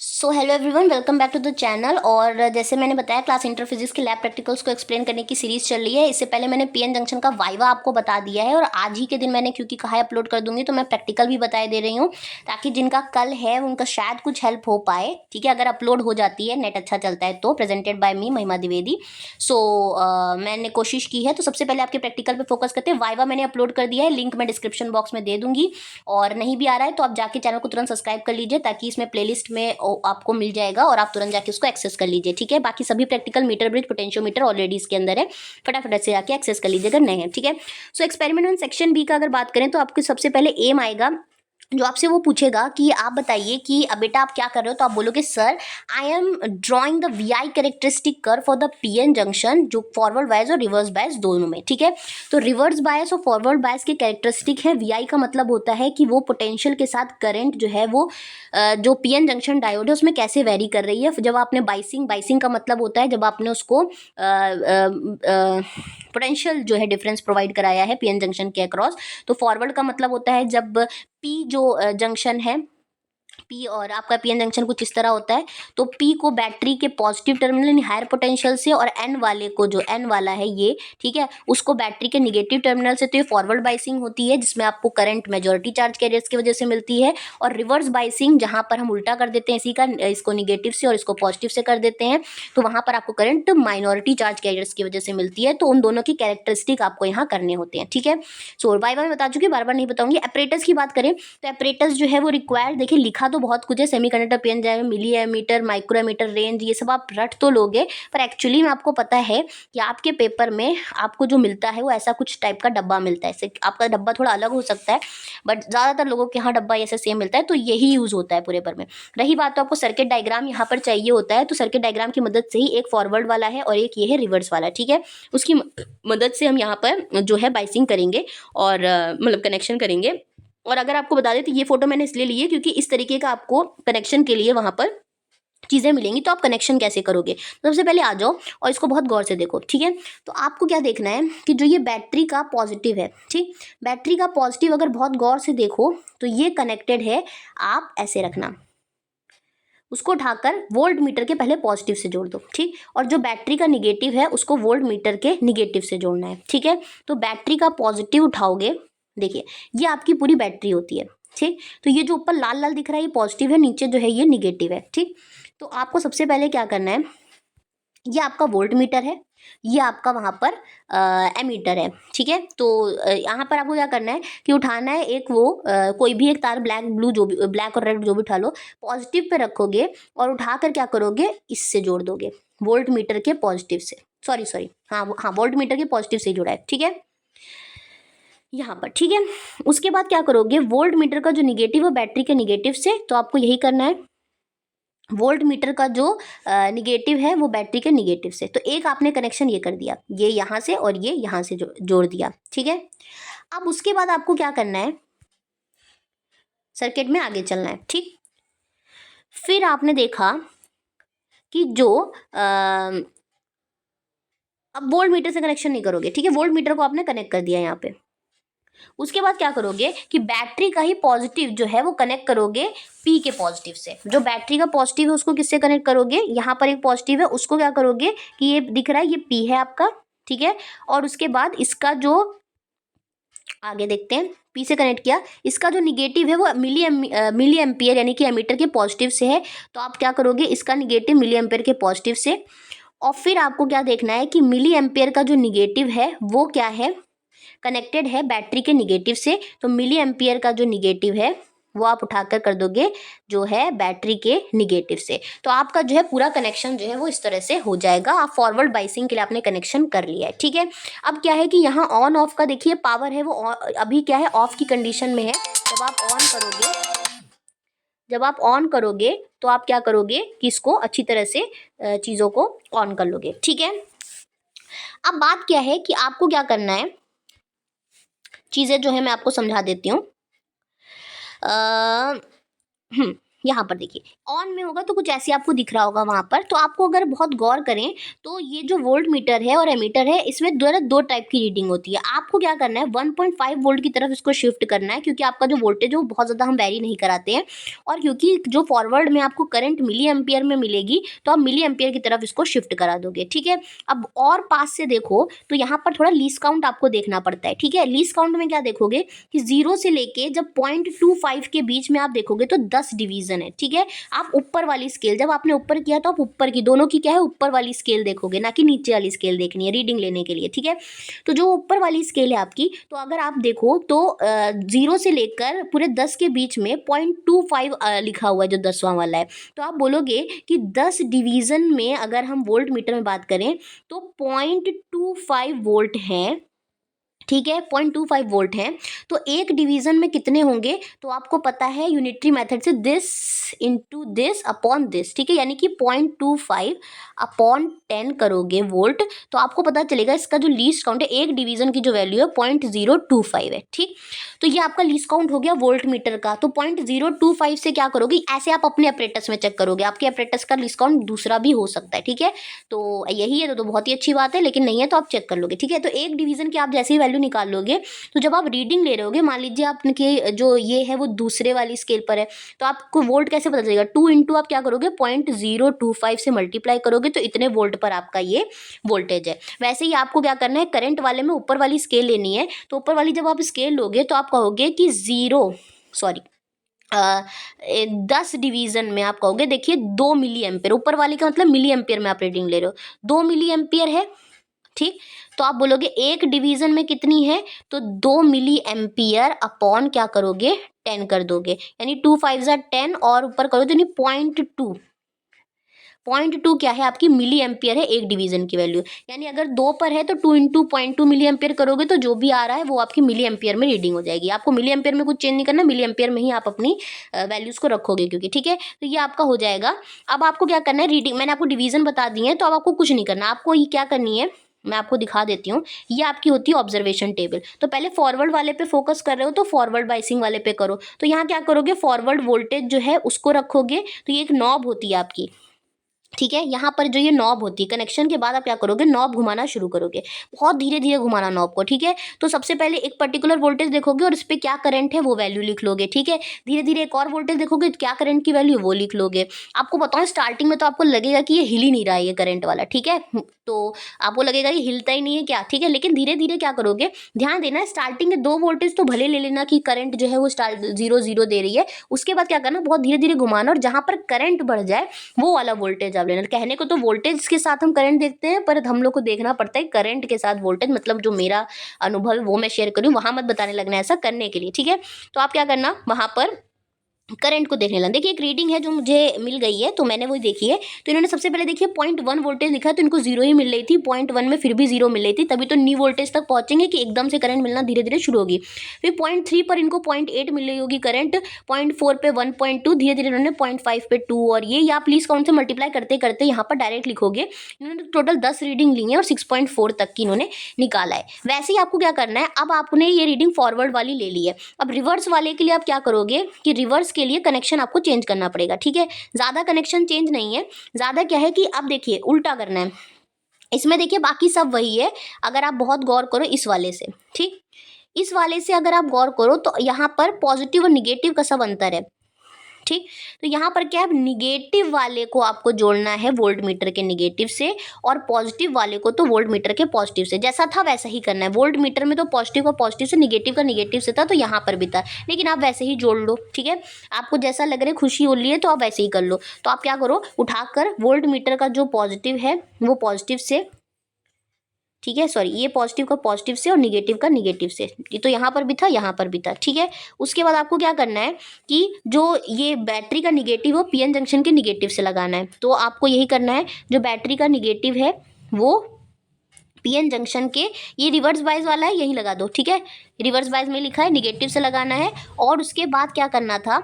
So hello everyone, welcome back to the channel. और जैसे मैंने बताया, क्लास इंटर फिजिक्स के लैब प्रैक्टिकल्स को एक्सप्लेन करने की सीरीज चल रही है। इससे पहले मैंने पीएन जंक्शन का वाइवा आपको बता दिया है, और आज ही के दिन मैंने क्योंकि कहा है अपलोड कर दूंगी, तो मैं प्रैक्टिकल भी बताए दे रही हूँ, ताकि जिनका कल है उनका शायद कुछ हेल्प हो पाए। ठीक है, अगर अपलोड हो जाती है, नेट अच्छा चलता है तो। प्रेजेंटेड बाय मी, महिमा द्विवेदी। सो मैंने कोशिश की है। तो सबसे पहले आपके प्रैक्टिकल पे फोकस करते हैं। वाइवा मैंने अपलोड कर दिया है, लिंक मैं डिस्क्रिप्शन बॉक्स में दे दूंगी। और नहीं भी आ रहा है तो आप जाके चैनल को तुरंत सब्सक्राइब कर लीजिए, ताकि इसमें प्लेलिस्ट में आपको मिल जाएगा और आप तुरंत जाके उसको एक्सेस कर लीजिए। ठीक है, बाकी सभी practical metre bridge potentiometer already इसके अंदर है, फटाफट से जाके एक्सेस कर लीजिए अगर नहीं है। ठीक है, सो एक्सपेरिमेंट वन सेक्शन बी का अगर बात करें तो आपको सबसे पहले एम आएगा, जो आपसे वो पूछेगा कि आप बताइए कि अब बेटा आप क्या कर रहे हो। तो आप बोलोगे sir I am drawing the V I characteristic curve for the P N junction, जो फॉरवर्ड बायस और रिवर्स बायस दोनों में। ठीक है, तो रिवर्स बायस और फॉरवर्ड बायस के कैरेक्टरिस्टिक है। वी आई का मतलब होता है कि वो पोटेंशियल के साथ करंट जो है वो जो पी एन जंक्शन डायोड है उसमें कैसे वेरी कर रही है। जब आपने बाइसिंग का मतलब होता है जब आपने उसको पोटेंशियल जो है डिफरेंस प्रोवाइड कराया है पीएन जंक्शन के अक्रॉस। तो फॉरवर्ड का मतलब होता है जब पी जो जंक्शन है, पी और आपका पीएन जंक्शन कुछ इस तरह होता है, तो पी को बैटरी के पॉजिटिव टर्मिनल यानी हायर पोटेंशियल से, और एन वाले को, जो एन वाला है ये, ठीक है, उसको बैटरी के निगेटिव टर्मिनल से। तो ये फॉरवर्ड बाइसिंग होती है, जिसमें आपको करंट मेजॉरिटी चार्ज कैरियर्स की वजह से मिलती है। और रिवर्स बाइसिंग जहां पर हम उल्टा कर देते हैं इसी का, इसको निगेटिव से और इसको पॉजिटिव से कर देते हैं, तो वहां पर आपको करंट माइनॉरिटी चार्ज कैरियर्स की वजह से मिलती है। तो उन दोनों की कैरेक्टरिस्टिक आपको यहाँ करने होते हैं। ठीक है, सो वाई वाई बता चुकी, बार बार नहीं बताऊंगी। एपरेटस की बात करें तो एपरेटस जो है वो रिक्वायर्ड, देखिए लिखा तो बहुत कुछ है, सेमीकंडक्टर पीएन जाएगा, milliammeter, microammeter, range, ये सब आप रट तो लोगे, पर एक्चुअली में आपको पता है कि आपके पेपर में आपको जो मिलता है वो ऐसा कुछ टाइप का डब्बा मिलता है। आपका डब्बा थोड़ा अलग हो सकता है, बट ज़्यादातर लोगों के यहाँ डब्बा ऐसे सेम मिलता है, तो यही यूज़ होता है पूरे पेपर में। रही बात तो आपको सर्किट डायग्राम यहाँ पर चाहिए होता है, तो सर्किट डायग्राम की मदद से ही, एक फॉरवर्ड वाला है और एक ये है रिवर्स वाला। ठीक है, उसकी मदद से हम यहाँ पर जो है बाइसिंग करेंगे और मतलब कनेक्शन करेंगे। और अगर आपको बता दें तो ये फोटो मैंने इसलिए ली है क्योंकि इस तरीके का आपको कनेक्शन के लिए वहां पर चीज़ें मिलेंगी। तो आप कनेक्शन कैसे करोगे, तो सबसे पहले आ जाओ और इसको बहुत गौर से देखो। ठीक है, तो आपको क्या देखना है कि जो ये बैटरी का पॉजिटिव है, ठीक, बैटरी का पॉजिटिव अगर बहुत गौर से देखो तो ये कनेक्टेड है, आप ऐसे रखना, उसको उठाकर वोल्ट मीटर के पहले पॉजिटिव से जोड़ दो। ठीक, और जो बैटरी का निगेटिव है उसको वोल्ट मीटर के निगेटिव से जोड़ना है। ठीक है, तो बैटरी का पॉजिटिव उठाओगे, देखिए ये आपकी पूरी बैटरी होती है। ठीक, तो ये जो ऊपर लाल लाल दिख रहा है ये पॉजिटिव है, नीचे जो है ये निगेटिव है। ठीक, तो आपको सबसे पहले क्या करना है, ये आपका वोल्ट मीटर है, ये आपका वहाँ पर एमीटर है। ठीक है, तो यहाँ पर आपको क्या करना है कि उठाना है एक वो कोई भी एक तार, ब्लैक ब्लू जो भी, ब्लैक और रेड जो भी उठा लो, पॉजिटिव पे रखोगे और उठाकर क्या करोगे, इससे जोड़ दोगे वोल्ट मीटर के पॉजिटिव से। सॉरी हाँ हाँ, वोल्ट मीटर के पॉजिटिव से जुड़ा है। ठीक है, यहाँ पर। ठीक है, उसके बाद क्या करोगे, वोल्ट मीटर का जो निगेटिव है बैटरी के निगेटिव से, तो आपको यही करना है, वोल्ट मीटर का जो निगेटिव है वो बैटरी के निगेटिव से। तो एक आपने कनेक्शन ये कर दिया, ये यहाँ से और ये यहाँ से जोड़ दिया। ठीक है, अब उसके बाद आपको क्या करना है, सर्किट में आगे चलना है। ठीक, फिर आपने देखा कि जो अब वोल्ट मीटर से कनेक्शन नहीं करोगे। ठीक है, वोल्ट मीटर को आपने कनेक्ट कर दिया यहाँ पे। उसके बाद क्या करोगे कि बैटरी का ही पॉजिटिव जो है वो कनेक्ट करोगे पी के पॉजिटिव से। जो बैटरी का पॉजिटिव है उसको किससे कनेक्ट करोगे, यहाँ पर एक पॉजिटिव है उसको क्या करोगे कि ये दिख रहा है ये पी है आपका। ठीक है, और उसके बाद इसका जो, आगे देखते हैं, पी से कनेक्ट किया, इसका जो निगेटिव है वो मिली एम्पियर यानी कि एमीटर के पॉजिटिव से है। तो आप क्या करोगे, इसका निगेटिव मिली एम्पियर के पॉजिटिव से। और फिर आपको क्या देखना है कि मिली एम्पियर का जो निगेटिव है वो क्या है, कनेक्टेड है बैटरी के निगेटिव से। तो मिली एम्पियर का जो निगेटिव है वो आप उठाकर कर दोगे जो है बैटरी के निगेटिव से। तो आपका जो है पूरा कनेक्शन जो है वो इस तरह से हो जाएगा। आप फॉरवर्ड बाइसिंग के लिए आपने कनेक्शन कर लिया है। ठीक है, अब क्या है कि यहाँ ऑन ऑफ का देखिए पावर है वो अभी क्या है, ऑफ की कंडीशन में है। जब आप ऑन करोगे तो आप क्या करोगे कि इसको अच्छी तरह से चीज़ों को ऑन कर लोगे। ठीक है, अब बात क्या है कि आपको क्या करना है, चीज़ें जो है मैं आपको समझा देती हूँ। यहाँ पर देखिए ऑन में होगा तो कुछ ऐसे आपको दिख रहा होगा वहाँ पर। तो आपको अगर बहुत गौर करें तो ये जो वोल्ट मीटर है और एमीटर है इसमें दो टाइप की रीडिंग होती है। आपको क्या करना है 1.5 वोल्ट की तरफ इसको शिफ्ट करना है, क्योंकि आपका जो वोल्टेज है वो बहुत ज़्यादा हम वेरी नहीं कराते हैं, और क्योंकि जो फॉरवर्ड में आपको करंट मिली एम्पियर में मिलेगी तो आप मिली एम्पियर की तरफ इसको शिफ्ट करा दोगे। ठीक है, अब और पास से देखो तो यहाँ पर थोड़ा लीस्ट काउंट आपको देखना पड़ता है। ठीक है, लीस्ट काउंट में क्या देखोगे कि 0 से लेके जब 0.25 के बीच में आप देखोगे तो 10 डिवीजन है। ठीक है, आप ऊपर वाली स्केल, जब आपने ऊपर किया तो आप ऊपर की दोनों की क्या है ऊपर वाली स्केल देखोगे, ना कि नीचे वाली स्केल देखनी है रीडिंग लेने के लिए। ठीक है, तो जो ऊपर वाली स्केल है आपकी, तो अगर आप देखो तो 0 से लेकर पूरे 10 के बीच में 0.25 लिखा हुआ है जो 10वां वाला है। तो आप बोलोगे कि 10 डिवीजन में अगर हम वोल्ट मीटर में बात करें तो 0.25 वोल्ट है। ठीक है, 0.25 वोल्ट है, तो एक डिवीजन में कितने होंगे, तो आपको पता है यूनिटरी मेथड से this into this upon this. ठीक है, यानी कि 0.25 अपॉन 10 करोगे वोल्ट, तो आपको पता चलेगा इसका जो लीस्ट काउंट है एक डिवीजन की जो वैल्यू है 0.025 है। ठीक, तो ये आपका लीस्ट काउंट हो गया वोल्ट मीटर का। तो 0.025 से क्या करोगे, ऐसे आप अपने अपरेटस में चेक करोगे, आपके अपरेटस का लीस्ट काउंट दूसरा भी हो सकता है। ठीक है, तो यही है तो बहुत ही अच्छी बात है, लेकिन नहीं है तो आप चेक कर लोगे। ठीक है, तो एक डिवीजन की आप जैसे ही वैल्यू निकाल लोगे तो जब आप रीडिंग ले रहे होगे, मान लीजिए आपके जो ये है वो दूसरे वाली स्केल पर है, तो आपको वोल्ट कैसे पता चलेगा, 2 इंटू आप क्या करोगे 0.025 से मल्टीप्लाई करोगे तो इतने वोल्ट पर आपका ये वोल्टेज है। वैसे ही आपको क्या करना है, करंट वाले में ऊपर वाली स्केल लेनी है, तो ऊपर वाली जब आप स्केल लोगे तो आप कहोगे कि 10 डिवीजन में आप कहोगे देखिए 2 मिली एम्पियर, ऊपर वाले का मतलब मिली एम्पियर में आप रीडिंग ले रहे हो, 2 मिली एम्पियर है। ठीक, तो आप बोलोगे एक डिवीजन में कितनी है, तो 2 मिली एम्पियर अपॉन क्या करोगे 10 कर दोगे, यानी 2 5 ज़ा 10 और ऊपर करो तो नहीं 0.2 क्या है आपकी मिली एम्पियर है एक डिवीजन की वैल्यू, यानी अगर 2 पर है तो 2 इंटू 0.2 मिली एम्पियर करोगे तो जो भी आ रहा है वो आपकी मिली एम्पियर में रीडिंग हो जाएगी। आपको मिली एम्पियर में कुछ चेंज नहीं करना, मिली एम्पियर में ही आप अपनी वैल्यूज़ को रखोगे क्योंकि। ठीक है, तो ये आपका हो जाएगा। अब आपको क्या करना है, रीडिंग मैंने आपको डिवीजन बता दी है तो अब आपको कुछ नहीं करना, आपको ये क्या करनी है मैं आपको दिखा देती हूँ। ये आपकी होती है ऑब्जर्वेशन टेबल। तो पहले फॉरवर्ड वाले पे फोकस कर रहे हो तो फॉरवर्ड बाइसिंग वाले पे करो। तो यहाँ क्या करोगे, फॉरवर्ड वोल्टेज जो है उसको रखोगे, तो ये एक नॉब होती है आपकी। ठीक है, यहाँ पर जो ये नॉब होती है, कनेक्शन के बाद आप क्या करोगे नॉब घुमाना शुरू करोगे, बहुत धीरे धीरे घुमाना नॉब को। ठीक है, तो सबसे पहले एक पर्टिकुलर वोल्टेज देखोगे और इस पर क्या करंट है वो वैल्यू लिख लोगे। ठीक है, धीरे धीरे एक और वोल्टेज देखोगे क्या करंट की वैल्यू वो लिख लोगे। आपको बताऊँ स्टार्टिंग में तो आपको लगेगा कि ये हिल ही नहीं रहा है ये करंट वाला। ठीक है, तो आपको लगेगा ये हिलता ही नहीं है क्या। ठीक है, लेकिन धीरे धीरे क्या करोगे, ध्यान देना स्टार्टिंग के 2 वोल्टेज तो भले ले लेना कि करंट जो है वो स्टार्ट 0 दे रही है, उसके बाद क्या करना बहुत धीरे धीरे घुमाना और जहाँ पर करंट बढ़ जाए वो वाला वोल्टेज आप लेना। कहने को तो वोल्टेज के साथ हम करंट देखते हैं, पर हम लोग को देखना पड़ता है करंट के साथ वोल्टेज, मतलब जो मेरा अनुभव है वो मैं शेयर करूँ, वहाँ मत बताने लगना ऐसा करने के लिए। ठीक है, तो आप क्या करना वहाँ पर करंट को देखने लगा। देखिए एक रीडिंग है जो मुझे मिल गई है तो मैंने वही देखी है। तो इन्होंने सबसे पहले देखिए 0.1 वोल्टेज लिखा है तो इनको 0 ही मिल रही थी, 0.1 में फिर भी 0 मिल रही थी, तभी तो न्यू वोल्टेज तक पहुंचेंगे कि एकदम से करंट मिलना धीरे धीरे शुरू होगी। फिर 0.3 पर इनको 0.8 मिल रही होगी करंट, 0.4 पे 1.2, धीरे धीरे इन्होंने 0.5 पे 2, और ये आप प्लीज काउंट से मल्टीप्लाई करते करते यहाँ पर डायरेक्ट लिखोगे। इन्होंने टोटल 10 रीडिंग ली है और 6.4 तक की इन्होंने निकाला है। वैसे ही आपको क्या करना है, अब आपने ये रीडिंग फॉरवर्ड वाली ले ली है, अब रिवर्स वाले के लिए आप क्या करोगे कि रिवर्स के लिए कनेक्शन आपको चेंज करना पड़ेगा। ठीक है, ज़्यादा कनेक्शन चेंज नहीं है, ज़्यादा क्या है कि अब देखिए उल्टा करना है इसमें। देखिए बाकी सब वही है, अगर आप बहुत गौर करो इस वाले से, ठीक इस वाले से अगर आप गौर करो तो यहाँ पर पॉजिटिव और निगेटिव का सब अंतर है। ठीक, तो यहाँ पर क्या है निगेटिव वाले को आपको जोड़ना है वोल्ट मीटर के निगेटिव से और पॉजिटिव वाले को तो वोल्ट मीटर के पॉजिटिव से। जैसा था वैसा ही करना है, वोल्ट मीटर में तो पॉजिटिव का पॉजिटिव से, निगेटिव का निगेटिव से था, तो यहाँ पर भी था, लेकिन आप वैसे ही जोड़ लो। ठीक है, आपको जैसा लग रहा है खुशी हो रही है तो आप वैसे ही कर लो। तो आप क्या करो उठाकर वोल्ट मीटर का जो पॉजिटिव है वो पॉजिटिव से, ठीक है सॉरी ये पॉजिटिव का पॉजिटिव से और निगेटिव का निगेटिव से, ये तो यहाँ पर भी था यहाँ पर भी था। ठीक है, उसके बाद आपको क्या करना है कि जो ये बैटरी का निगेटिव हो पीएन जंक्शन के निगेटिव से लगाना है। तो आपको यही करना है, जो बैटरी का निगेटिव है वो पीएन जंक्शन के, ये रिवर्स बायस वाला है यही लगा दो। ठीक है, रिवर्स बायस में लिखा है निगेटिव से लगाना है। और उसके बाद क्या करना था,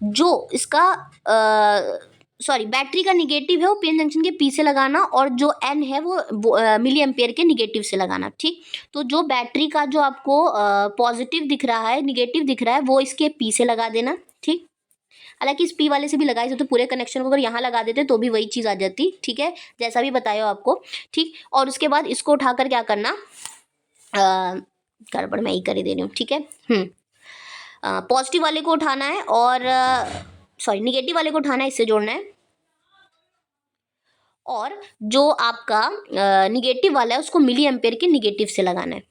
जो इसका सॉरी बैटरी का निगेटिव है वो पीएन जंक्शन के पी से लगाना, और जो एन है वो मिली एम्पियर के निगेटिव से लगाना। ठीक, तो जो बैटरी का जो आपको पॉजिटिव दिख रहा है निगेटिव दिख रहा है वो इसके पी से लगा देना। ठीक, हालांकि इस P वाले से भी लगा सकते, पूरे कनेक्शन को अगर यहाँ लगा देते तो भी वही चीज़ आ जाती, ठीक है, जैसा भी बताया आपको, ठीक। और उसके बाद इसको उठाकर क्या करना, गड़बड़ मैं ही कर ही दे रही हूँ, ठीक है। पॉजिटिव वाले को उठाना है और सॉरी निगेटिव वाले को उठाना है, इससे जोड़ना है। और जो आपका निगेटिव वाला है उसको मिली एम्पेयर के निगेटिव से लगाना है,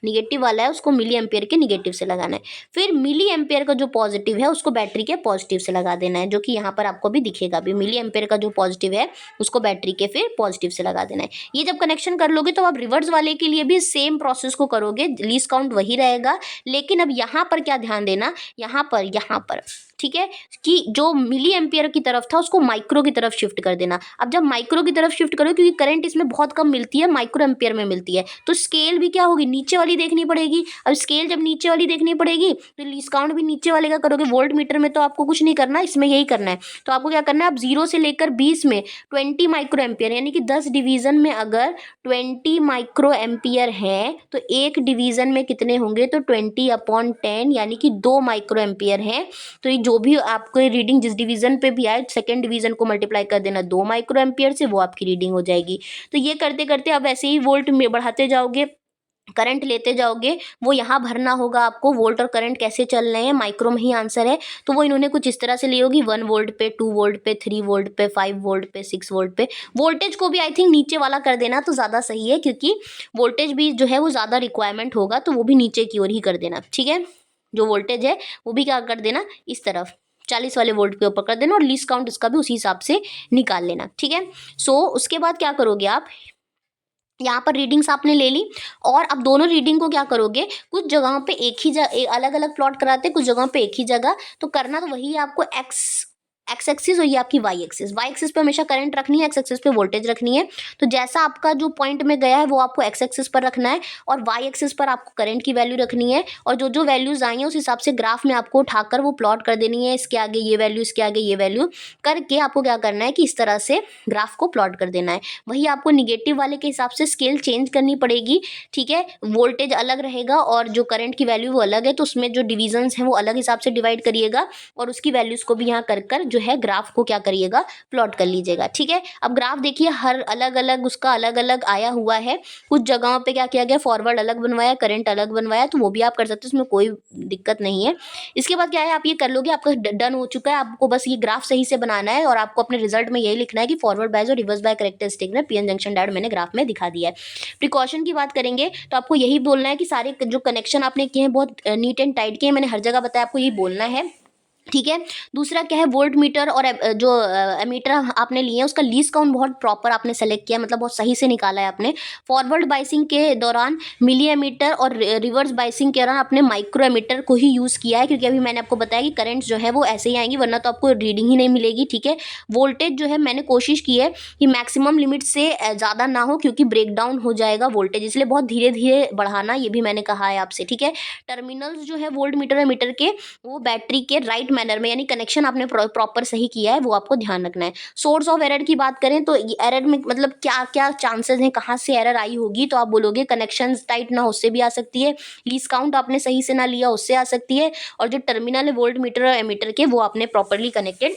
निगेटिव वाला है उसको मिली एम्पेयर के निगेटिव से लगाना है। फिर मिली एम्पेयर का जो पॉजिटिव है उसको बैटरी के पॉजिटिव से लगा देना है, जो कि यहाँ पर आपको भी दिखेगा भी, मिली एम्पेयर का जो पॉजिटिव है उसको बैटरी के फिर पॉजिटिव से लगा देना है। ये जब कनेक्शन कर लोगे तो आप रिवर्स वाले के लिए भी सेम प्रोसेस को करोगे, लीस्ट काउंट वही रहेगा, लेकिन अब यहाँ पर क्या ध्यान देना, यहाँ पर ठीक है, कि जो मिली एम्पियर की तरफ था उसको माइक्रो की तरफ शिफ्ट कर देना। अब जब माइक्रो की तरफ शिफ्ट करो, क्योंकि करंट इसमें बहुत कम मिलती है, माइक्रो एम्पियर में मिलती है, तो स्केल भी क्या होगी, नीचे वाली देखनी पड़ेगी। अब स्केल जब नीचे वाली देखनी पड़ेगी तो लीस्ट काउंट भी नीचे वाले का करोगे। वोल्ट मीटर में तो आपको कुछ नहीं करना, इसमें यही करना है। तो आपको क्या करना है, अब 0 से लेकर 20 में 20 माइक्रो एम्पियर, यानी कि 10 डिवीजन में अगर 20 माइक्रो एम्पियर है तो एक डिवीजन में कितने होंगे, तो 20/10, यानी कि 2 माइक्रो एम्पियर है। तो ये जो भी आपको रीडिंग जिस डिवीजन पे भी आए, सेकेंड डिवीजन को मल्टीप्लाई कर देना 2 माइक्रो एम्पियर से, वो आपकी रीडिंग हो जाएगी। तो ये करते करते अब ऐसे ही वोल्ट में बढ़ाते जाओगे, करंट लेते जाओगे, वो यहाँ भरना होगा आपको। वोल्ट और करंट कैसे चल रहे हैं, माइक्रो में ही आंसर है, तो वो इन्होंने कुछ इस तरह से ली होगी, 1 वोल्ट पे, 2 वोल्ट पे, 3 वोल्ट पे, 5 वोल्ट पे, 6 वोल्ट पे। वोल्टेज को भी आई थिंक नीचे वाला कर देना तो ज़्यादा सही है, क्योंकि वोल्टेज भी जो है वो ज़्यादा रिक्वायरमेंट होगा, तो वो भी नीचे की ओर ही कर देना, ठीक है। जो वोल्टेज है वो भी क्या कर देना, इस तरफ 40 वाले वोल्ट के ऊपर कर देना, और लीस्ट काउंट इसका भी उसी हिसाब से निकाल लेना, ठीक है। सो उसके बाद क्या करोगे आप, यहाँ पर रीडिंग्स आपने ले ली, और अब दोनों रीडिंग को क्या करोगे, कुछ जगहों पे एक ही जगह अलग अलग प्लॉट कराते हैं, कुछ जगहों पे एक ही जगह, तो करना तो वही है आपको। एक्स एक्सिस और ये आपकी वाई एक्सिस पे हमेशा करंट रखनी है, एक्स एक्सिस पे वोल्टेज रखनी है। तो जैसा आपका जो पॉइंट में गया है वो आपको एक्स एक्सिस पर रखना है, और वाई एक्सिस पर आपको करंट की वैल्यू रखनी है, और जो जो वैल्यूज आई हैं उस हिसाब से ग्राफ में आपको उठाकर वो प्लॉट कर देनी है। इसके आगे ये वैल्यू, इसके आगे ये वैल्यू करके आपको क्या करना है कि इस तरह से ग्राफ को प्लॉट कर देना है। वही आपको निगेटिव वाले के हिसाब से स्केल चेंज करनी पड़ेगी, ठीक है। वोल्टेज अलग रहेगा और जो करंट की वैल्यू वो अलग है, तो उसमें जो डिविजन्स हैं वो अलग हिसाब से डिवाइड करिएगा, और उसकी वैल्यूज को भी यहाँ कर जो है ग्राफ को क्या करिएगा, प्लॉट कर लीजिएगा, ठीक है। अब ग्राफ देखिए, हर अलग अलग उसका अलग अलग आया हुआ है। कुछ जगहों पे क्या किया गया, फॉरवर्ड अलग बनवाया, करंट अलग बनवाया, तो वो भी आप कर सकते हो, उसमें कोई दिक्कत नहीं है। इसके बाद क्या है, आप ये कर लोगे, आपका डन हो चुका है। आपको बस ये ग्राफ सही से बनाना है, और आपको अपने रिजल्ट में यही लिखना है कि फॉरवर्ड बायस और रिवर्स बाय कैरेक्टरिस्टिक में पीएन जंक्शन डायोड मैंने ग्राफ में दिखा दिया है। प्रिकॉशन की बात करेंगे तो आपको यही बोलना है कि सारे जो कनेक्शन आपने किए हैं बहुत नीट एंड टाइट किए हैं, मैंने हर जगह बताया, आपको यही बोलना है, ठीक है। दूसरा क्या है, वोल्ट मीटर और जो एमीटर आपने लिए हैं उसका लीस्ट काउंट बहुत प्रॉपर आपने सेलेक्ट किया, मतलब बहुत सही से निकाला है आपने। फॉरवर्ड बाइसिंग के दौरान मिली एमीटर और रिवर्स बाइसिंग के दौरान आपने माइक्रो एमीटर को ही यूज़ किया है, क्योंकि अभी मैंने आपको बताया कि करंट जो है वो ऐसे ही आएंगी, वरना तो आपको रीडिंग ही नहीं मिलेगी, ठीक है। वोल्टेज जो है मैंने कोशिश की है कि मैक्सिमम लिमिट से ज़्यादा ना हो, क्योंकि ब्रेक डाउन हो जाएगा वोल्टेज, इसलिए बहुत धीरे धीरे बढ़ाना, ये भी मैंने कहा है आपसे, ठीक है। टर्मिनल्स जो है वोल्ट मीटर और मीटर के, वो बैटरी के राइट मैनर में, यानी कनेक्शन आपने प्रॉपर सही किया है, वो आपको ध्यान रखना है। सोर्स ऑफ एरर की बात करें तो एरर में मतलब क्या क्या चांसेस हैं, कहाँ से एरर आई होगी, तो आप बोलोगे कनेक्शन टाइट ना, उससे भी आ सकती है, लीस्ट काउंट आपने सही से ना लिया, उससे आ सकती है, और जो टर्मिनल है वोल्ट मीटर और एमीटर के, वो आपने प्रॉपरली कनेक्टेड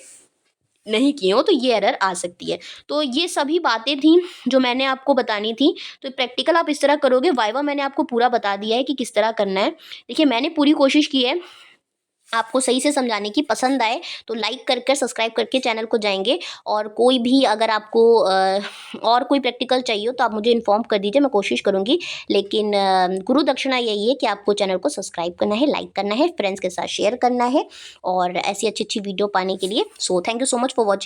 नहीं किए हो, तो ये एरर आ सकती है। तो ये सभी बातें थी जो मैंने आपको बतानी थी। तो प्रैक्टिकल आप इस तरह करोगे, वाइवा मैंने आपको पूरा बता दिया है कि किस तरह करना है। देखिए मैंने पूरी कोशिश की है आपको सही से समझाने की। पसंद आए तो लाइक कर सब्सक्राइब करके चैनल को जाएंगे, और कोई भी अगर आपको और कोई प्रैक्टिकल चाहिए हो तो आप मुझे इन्फॉर्म कर दीजिए, मैं कोशिश करूँगी। लेकिन गुरु दक्षिणा यही है कि आपको चैनल को सब्सक्राइब करना है, लाइक करना है, फ्रेंड्स के साथ शेयर करना है, और ऐसी अच्छी अच्छी वीडियो पाने के लिए। So thank you so much for watching.